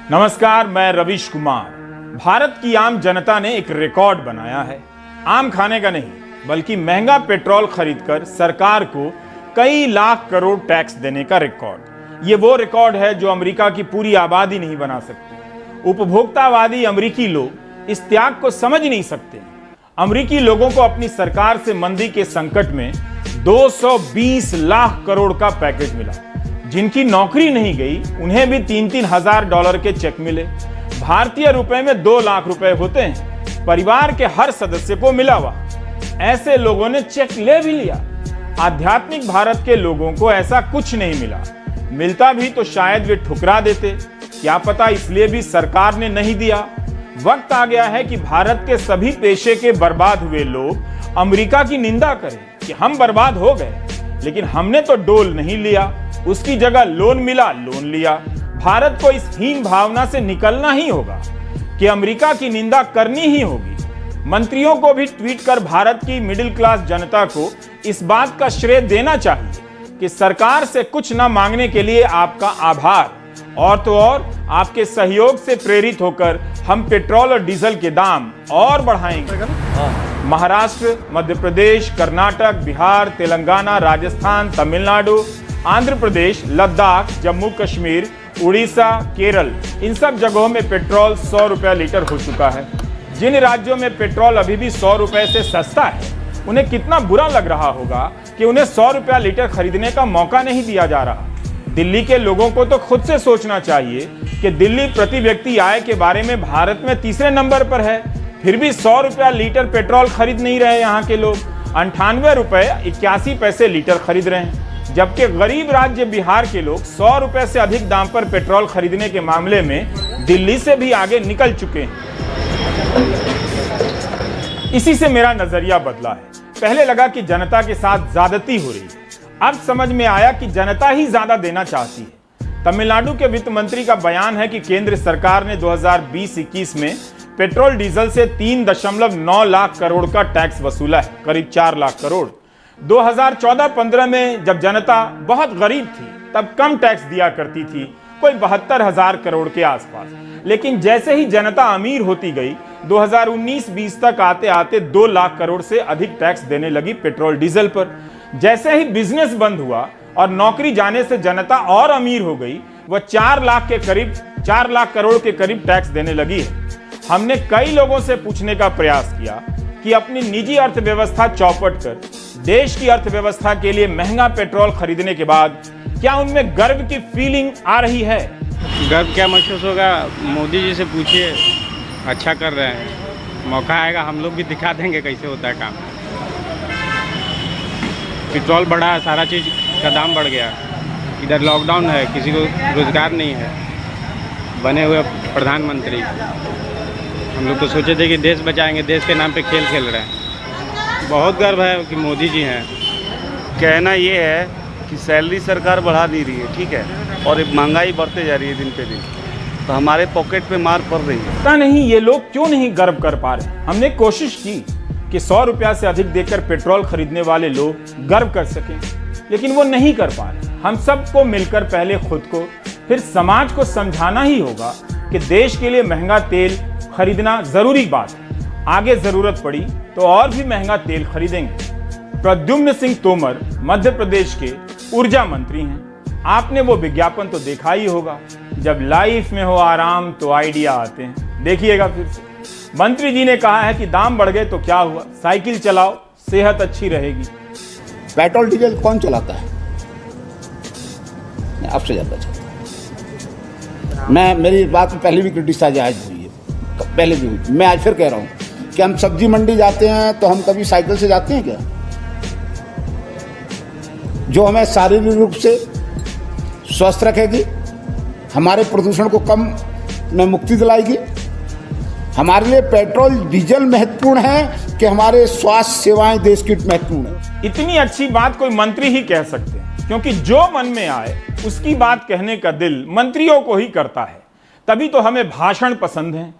नमस्कार, मैं रविश कुमार। भारत की आम जनता ने एक रिकॉर्ड बनाया है। आम खाने का नहीं, बल्कि महंगा पेट्रोल खरीदकर सरकार को कई लाख करोड़ टैक्स देने का रिकॉर्ड। ये वो रिकॉर्ड है जो अमेरिका की पूरी आबादी नहीं बना सकती। उपभोक्तावादी अमेरिकी लोग इस त्याग को समझ नहीं सकते। अमेरिकी लोगों को अपनी सरकार से मंदी के संकट में 220 लाख करोड़ का पैकेज मिला। जिनकी नौकरी नहीं गई उन्हें भी 3-3 हजार डॉलर के चेक मिले। भारतीय रुपए में 2 लाख रुपए होते हैं। परिवार के हर सदस्य को मिला हुआ। ऐसे लोगों ने चेक ले भी लिया। आध्यात्मिक भारत के लोगों को ऐसा कुछ नहीं मिला। मिलता भी तो शायद वे ठुकरा देते, क्या पता इसलिए भी सरकार ने नहीं दिया। वक्त आ गया है कि भारत के सभी पेशे के बर्बाद हुए लोग अमेरिका की निंदा करें कि हम बर्बाद हो गए, लेकिन हमने तो डोल नहीं लिया, उसकी जगह लोन मिला, लोन लिया। भारत को इस हीन भावना से निकलना ही होगा कि अमेरिका की निंदा करनी ही होगी। मंत्रियों को भी ट्वीट कर भारत की मिडिल क्लास जनता को इस बात का श्रेय देना चाहिए कि सरकार से कुछ न मांगने के लिए आपका आभार, और तो और आपके सहयोग से प्रेरित होकर हम पेट्रोल और डीजल के दाम और बढ़ाएंगे। महाराष्ट्र, मध्य प्रदेश, कर्नाटक, बिहार, तेलंगाना, राजस्थान, तमिलनाडु, आंध्र प्रदेश, लद्दाख, जम्मू कश्मीर, उड़ीसा, केरल, इन सब जगहों में पेट्रोल 100 रुपया लीटर हो चुका है। जिन राज्यों में पेट्रोल अभी भी 100 रुपए से सस्ता है, उन्हें कितना बुरा लग रहा होगा कि उन्हें 100 रुपया लीटर खरीदने का मौका नहीं दिया जा रहा। दिल्ली के लोगों को तो खुद से सोचना चाहिए कि दिल्ली प्रति व्यक्ति आय के बारे में भारत में तीसरे नंबर पर है, फिर भी 100 रुपया लीटर पेट्रोल खरीद नहीं रहे। यहाँ के लोग 98 रुपए 81 पैसे लीटर खरीद रहे हैं, जबकि गरीब राज्य बिहार के लोग 100 रुपए से अधिक दाम पर पेट्रोल खरीदने के मामले में दिल्ली से भी आगे निकल चुके हैं। इसी से मेरा नजरिया बदला है। पहले लगा कि जनता के साथ ज्यादती हो रही है, अब समझ में आया कि जनता ही ज्यादा देना चाहती है। तमिलनाडु के वित्त मंत्री का बयान है कि केंद्र सरकार ने 2020-21 में पेट्रोल डीजल से 3.9 लाख करोड़ का टैक्स वसूला है, करीब 4 लाख करोड़। 2014-15 में जब जनता बहुत गरीब थी तब कम टैक्स दिया करती थी, कोई 72,000 करोड़ के आसपास। लेकिन जैसे ही जनता अमीर होती गई, 2019-20 तक आते आते 2 लाख करोड़ से अधिक टैक्स देने लगी पेट्रोल डीजल पर। जैसे ही बिजनेस बंद हुआ और नौकरी जाने से जनता और अमीर हो गई, वह 4 लाख करोड़ के करीब टैक्स देने लगी है। हमने कई लोगों से पूछने का प्रयास किया कि अपनी निजी अर्थव्यवस्था चौपट कर देश की अर्थव्यवस्था के लिए महंगा पेट्रोल खरीदने के बाद क्या उनमें गर्व की फीलिंग आ रही है। गर्व क्या महसूस होगा, मोदी जी से पूछिए, अच्छा कर रहे हैं। मौका आएगा हम लोग भी दिखा देंगे कैसे होता है काम। पेट्रोल बढ़ा, सारा चीज़ का दाम बढ़ गया। इधर लॉकडाउन है, किसी को रोजगार नहीं है। बने हुए प्रधानमंत्री, हम लोग तो सोचे थे कि देश बचाएंगे, देश के नाम पे खेल खेल रहे हैं। बहुत गर्व है कि मोदी जी हैं। कहना ये है कि सैलरी सरकार बढ़ा नहीं रही है, ठीक है, और महंगाई बढ़ते जा रही है दिन पे दिन, तो हमारे पॉकेट पे मार पड़ रही है। पता नहीं ये लोग क्यों नहीं गर्व कर पा रहे। हमने कोशिश की कि 100 रुपया से अधिक देकर पेट्रोल खरीदने वाले लोग गर्व कर सकें, लेकिन वो नहीं कर पा रहे। हम सबको मिलकर पहले खुद को फिर समाज को समझाना ही होगा कि देश के लिए महंगा तेल खरीदना जरूरी बात है। आगे जरूरत पड़ी तो और भी महंगा तेल खरीदेंगे। प्रद्युम्न सिंह तोमर मध्य प्रदेश के ऊर्जा मंत्री हैं। आपने वो विज्ञापन तो देखा ही होगा, जब लाइफ में हो आराम तो आइडिया आते हैं। देखिएगा फिर से। मंत्री जी ने कहा है कि दाम बढ़ गए तो क्या हुआ, साइकिल चलाओ, सेहत अच्छी रहेगी। पेट्रोल डीजल कौन चलाता है? आपसे ज्यादा चलता है। मैं मेरी बात पहले भी क्रिटिसाइज हुई है, पहले भी हुई। मैं आज फिर कह रहा हूँ कि हम सब्जी मंडी जाते हैं तो हम कभी साइकिल से जाते हैं क्या? जो हमें शारीरिक रूप से स्वस्थ रखेगी, हमारे प्रदूषण को कम में मुक्ति दिलाएगी। हमारे लिए पेट्रोल डीजल महत्वपूर्ण है कि हमारे स्वास्थ्य सेवाएं देश की महत्वपूर्ण है। इतनी अच्छी बात कोई मंत्री ही कह सकते हैं, क्योंकि जो मन में आए उसकी बात कहने का दिल मंत्रियों को ही करता है। तभी तो हमें भाषण पसंद है,